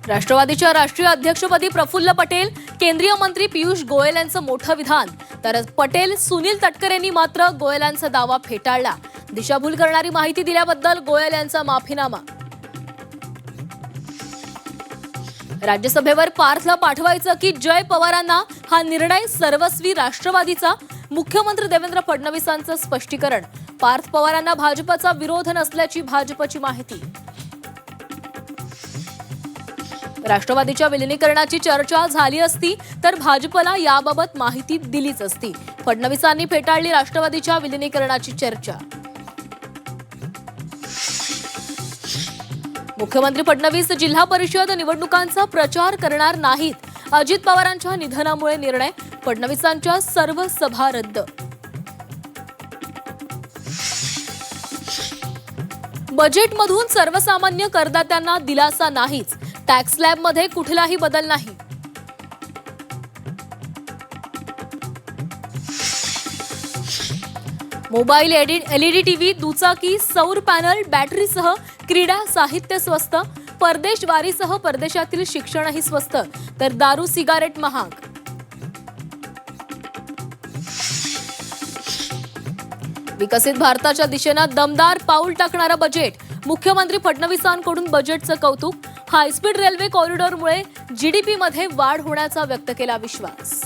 राष्ट्रवादीच्या राष्ट्रीय अध्यक्षपदी प्रफुल्ल पटेल, केंद्रीय मंत्री पियुष गोयल यांचं मोठं विधान. तर पटेल सुनील तटकरेंनी मात्र गोयलांचा दावा फेटाळला. दिशाभूल करणारी माहिती दिल्याबद्दल गोयल यांचा माफीनामा. राज्यसभेवर पार्थला पाठवायचं की जय पवारांना, हा निर्णय सर्वस्वी राष्ट्रवादीचा. मुख्यमंत्री देवेंद्र फडणवीसांचं स्पष्टीकरण. पार्थ पवारांना भाजपचा विरोध नसल्याची भाजपची माहिती. राष्ट्रवादीच्या विलिनीकरणाची चर्चा झाली असती तर भाजपला याबाबत माहिती दिलीच असती. फडणवीसांनी फेटाळली राष्ट्रवादीच्या विलिनीकरणाची चर्चा. मुख्यमंत्री फडणवीस जिल्हा परिषद निवडणुकांचा प्रचार करणार नाहीत. अजित पवारांच्या निधनामुळे निर्णय. फडणवीसांच्या सर्व सभा रद्द. बजेटमधून सर्वसामान्य करदात्यांना दिलासा नाहीच. टॅक्स स्लॅबमध्ये कुठलाही बदल नाही. मोबाईल, एलईडी टीव्ही, दुचाकी, सौर पॅनल, बॅटरीसह क्रीडा साहित्य स्वस्त. परदेशवारीसह परदेशातील शिक्षणही स्वस्त. तर दारू, सिगारेट महाग. विकसित भारताच्या दिशेनं दमदार पाऊल टाकणारं बजेट. मुख्यमंत्री फडणवीसांकडून बजेटचं कौतुक. हायस्पीड रेल्वे कॉरिडॉरमुळे जीडीपीमध्ये वाढ होण्याचा व्यक्त केला विश्वास.